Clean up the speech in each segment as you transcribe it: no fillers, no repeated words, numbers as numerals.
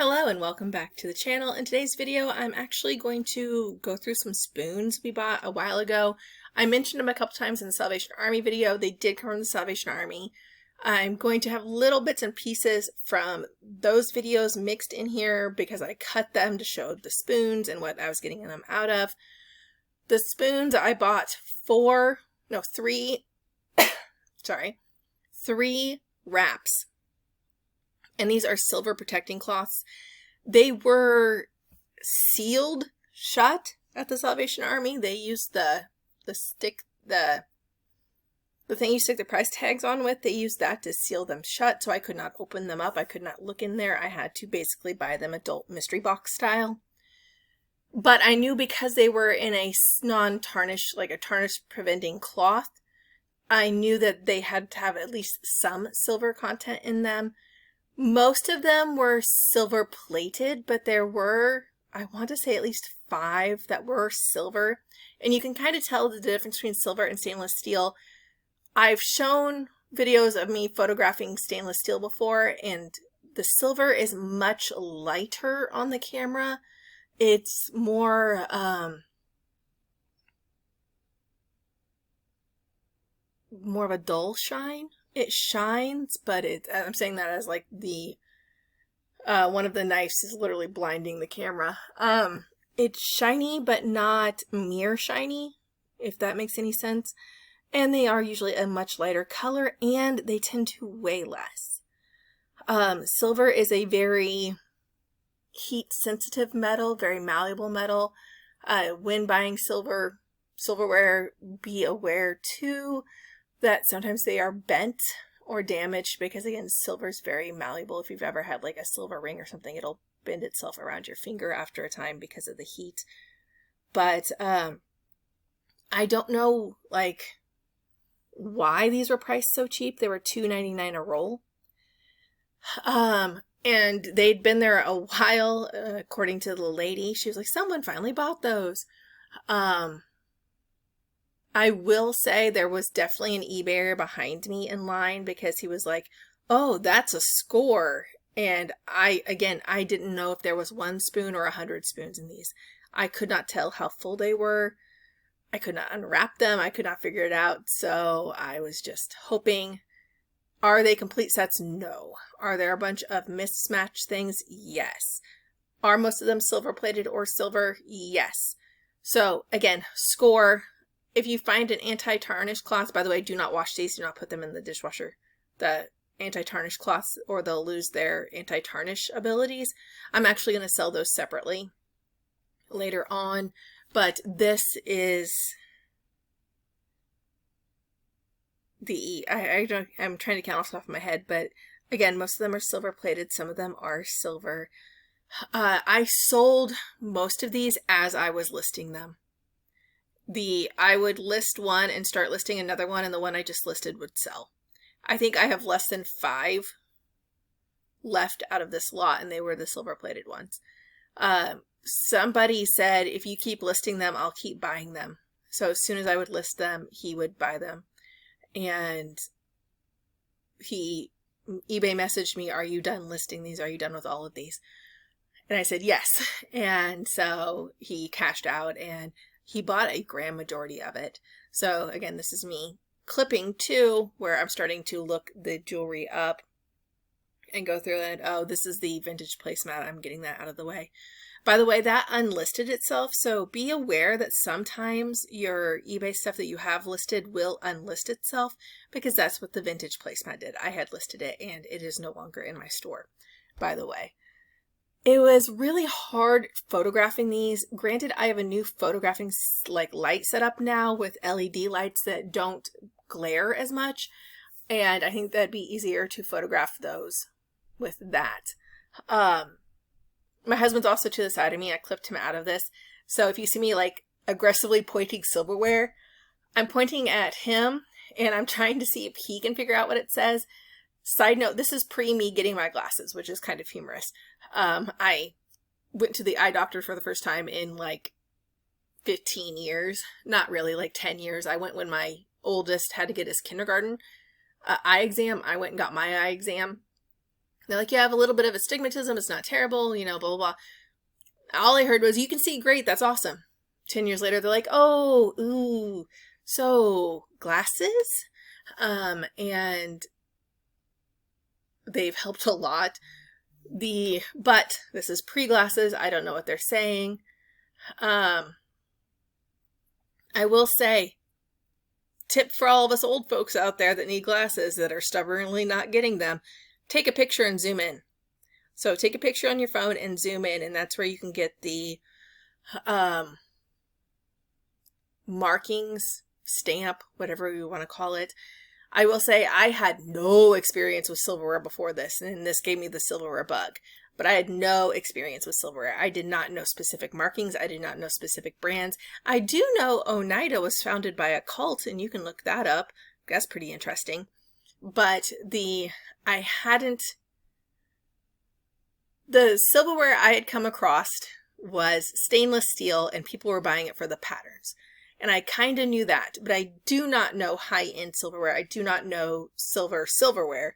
Hello and welcome back to the channel. In today's video, I'm actually going to go through some spoons we bought a while ago. I mentioned them a couple times in the Salvation Army video. They did come from the Salvation Army. I'm going to have little bits and pieces from those videos mixed in here because I cut them to show the spoons and what I was getting them out of. The spoons I bought three wraps. And these are silver protecting cloths. They were sealed shut at the Salvation Army. They used the thing you stick the price tags on with. They used that to seal them shut, so I could not open them up. I could not look in there. I had to basically buy them adult mystery box style. But I knew because they were in a non-tarnish, like a tarnish preventing cloth, I knew that they had to have at least some silver content in them. Most of them were silver plated, but there were, I want to say, at least 5 that were silver. And you can kind of tell the difference between silver and stainless steel. I've shown videos of me photographing stainless steel before, and the silver is much lighter on the camera. It's more, more of a dull shine. It shines, but I'm saying that as like the, one of the knives is literally blinding the camera. It's shiny, but not mirror shiny, if that makes any sense. And they are usually a much lighter color, and they tend to weigh less. Silver is a very heat-sensitive metal, very malleable metal. When buying silverware, be aware too that sometimes they are bent or damaged because, again, silver is very malleable. If you've ever had like a silver ring or something, it'll bend itself around your finger after a time because of the heat. But I don't know like why these were priced so cheap. They were $2.99 a roll. And they'd been there a while, according to the lady. She was like, someone finally bought those. I will say there was definitely an eBayer behind me in line because he was like, oh, that's a score. And I didn't know if there was 1 spoon or 100 spoons in these. I could not tell how full they were. I could not unwrap them. I could not figure it out. So I was just hoping. Are they complete sets? No. Are there a bunch of mismatched things? Yes. Are most of them silver plated or silver? Yes. So again, score. If you find an anti-tarnish cloth, by the way, do not wash these. Do not put them in the dishwasher. The anti-tarnish cloths, or they'll lose their anti-tarnish abilities. I'm actually going to sell those separately later on. But this is I'm trying to count off the top of my head, but again, most of them are silver plated. Some of them are silver. I sold most of these as I was listing them. I would list one and start listing another one, and the one I just listed would sell. I think I have less than 5 left out of this lot, and they were the silver plated ones. Somebody said, if you keep listing them, I'll keep buying them. So as soon as I would list them, he would buy them. And eBay messaged me, are you done listing these? Are you done with all of these? And I said, yes. And so he cashed out and he bought a grand majority of it. So again, this is me clipping too, where I'm starting to look the jewelry up and go through it. Oh, this is the vintage placemat. I'm getting that out of the way. By the way, that unlisted itself, so be aware that sometimes your eBay stuff that you have listed will unlist itself, because that's what the vintage placemat did. I had listed it and it is no longer in my store, by the way. It was really hard photographing these. Granted, I have a new photographing light set up now with LED lights that don't glare as much, and I think that'd be easier to photograph those with that. My husband's also to the side of me. I clipped him out of this. So if you see me like aggressively pointing silverware, I'm pointing at him and I'm trying to see if he can figure out what it says. Side note, this is pre me getting my glasses, which is kind of humorous. I went to the eye doctor for the first time in like 15 years. Not really, like 10 years. I went when my oldest had to get his kindergarten eye exam. I went and got my eye exam. They're like, you have a little bit of astigmatism. It's not terrible, you know, blah, blah, blah. All I heard was, you can see great. That's awesome. 10 years later, they're like, oh, ooh, so glasses? And they've helped a lot. But this is pre-glasses. I don't know what they're saying. I will say, tip for all of us old folks out there that need glasses that are stubbornly not getting them, take a picture and zoom in. So take a picture on your phone and zoom in, and that's where you can get the markings, stamp, whatever you want to call it. I will say I had no experience with silverware before this, and this gave me the silverware bug. But I had no experience with silverware. I did not know specific markings. I did not know specific brands. I do know Oneida was founded by a cult, and you can look that up. That's pretty interesting. But the silverware I had come across was stainless steel, and people were buying it for the patterns. And I kind of knew that, but I do not know high-end silverware. I do not know silverware.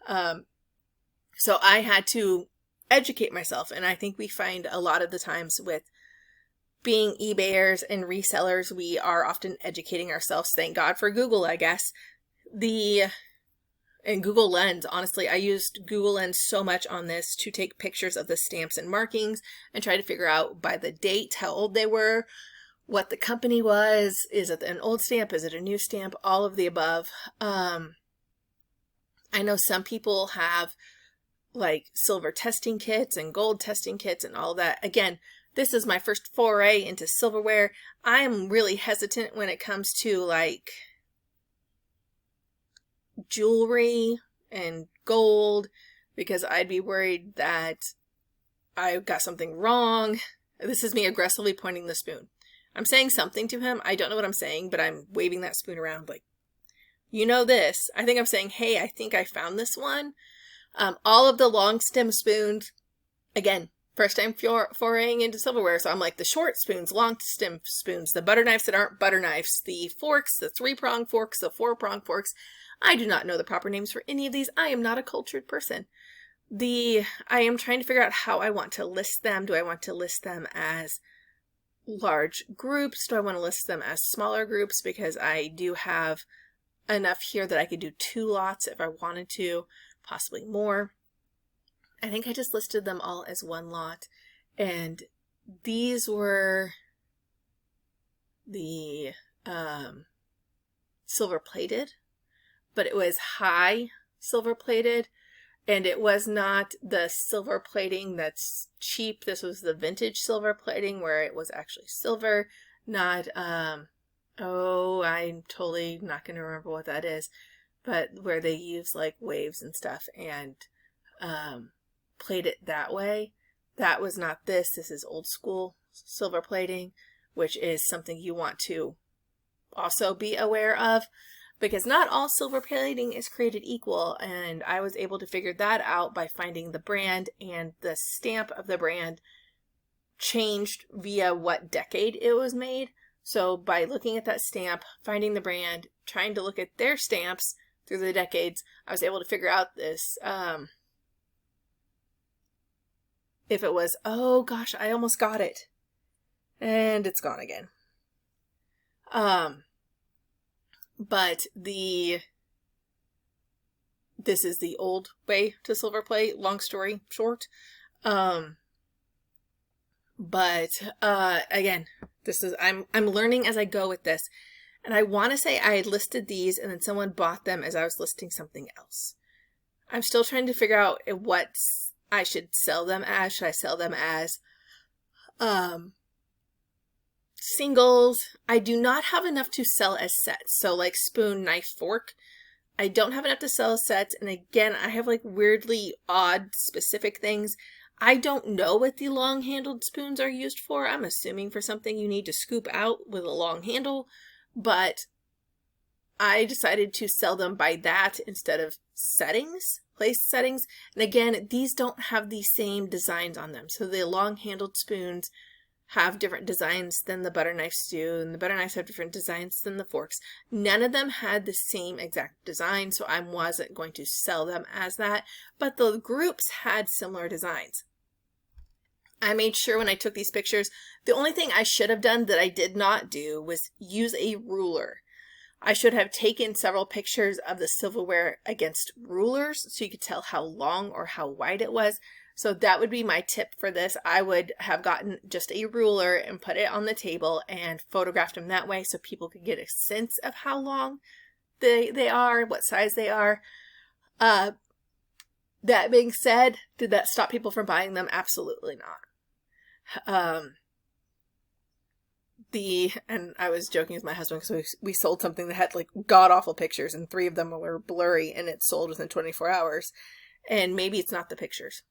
So I had to educate myself. And I think we find a lot of the times with being eBayers and resellers, we are often educating ourselves. Thank God for Google, I guess. And Google Lens, honestly, I used Google Lens so much on this to take pictures of the stamps and markings and try to figure out by the date how old they were, what the company was, is it an old stamp, is it a new stamp, all of the above. I know some people have like silver testing kits and gold testing kits and all that. Again, this is my first foray into silverware. I am really hesitant when it comes to like jewelry and gold, because I'd be worried that I got something wrong. This is me aggressively pointing the spoon. I'm saying something to him. I don't know what I'm saying, but I'm waving that spoon around like, you know this. I think I'm saying, hey, I think I found this one. All of the long stem spoons, again, first time foraying into silverware. So I'm like the short spoons, long stem spoons, the butter knives that aren't butter knives, the forks, the 3-prong forks, the 4-prong forks. I do not know the proper names for any of these. I am not a cultured person. I am trying to figure out how I want to list them. Do I want to list them as large groups? Do I want to list them as smaller groups? Because I do have enough here that I could do 2 lots if I wanted to, possibly more. I think I just listed them all as 1 lot, and these were the silver plated, but it was high silver plated, and it was not the silver plating that's cheap. This was the vintage silver plating where it was actually silver, not, oh, I'm totally not going to remember what that is, but where they use like waves and stuff and plate it that way. That was not this. This is old school silver plating, which is something you want to also be aware of, because not all silver plating is created equal, and I was able to figure that out by finding the brand, and the stamp of the brand changed via what decade it was made. So by looking at that stamp, finding the brand, trying to look at their stamps through the decades, I was able to figure out this, if it was, oh gosh, I almost got it, and it's gone again. But this is the old way to silver plate, long story short. But again, this is, I'm learning as I go with this. And I want to say I had listed these and then someone bought them as I was listing something else. I'm still trying to figure out what I should sell them as. Should I sell them as singles? I do not have enough to sell as sets. So like spoon, knife, fork, I don't have enough to sell as sets. And again, I have like weirdly odd specific things. I don't know what the long-handled spoons are used for. I'm assuming for something you need to scoop out with a long handle, but I decided to sell them by that instead of settings, place settings. And again, these don't have the same designs on them. So the long-handled spoons, have different designs than the butter knives do, and the butter knives have different designs than the forks. None of them had the same exact design, so I wasn't going to sell them as that, but the groups had similar designs. I made sure when I took these pictures, the only thing I should have done that I did not do was use a ruler. I should have taken several pictures of the silverware against rulers so you could tell how long or how wide it was. So that would be my tip for this. I would have gotten just a ruler and put it on the table and photographed them that way so people could get a sense of how long they are, what size they are. That being said, did that stop people from buying them? Absolutely not. And I was joking with my husband because we sold something that had like god-awful pictures and 3 of them were blurry, and it sold within 24 hours. And maybe it's not the pictures.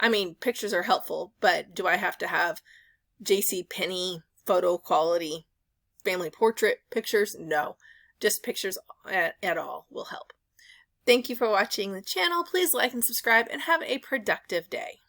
I mean, pictures are helpful, but do I have to have JCPenney photo quality family portrait pictures? No, just pictures at all will help. Thank you for watching the channel. Please like and subscribe and have a productive day.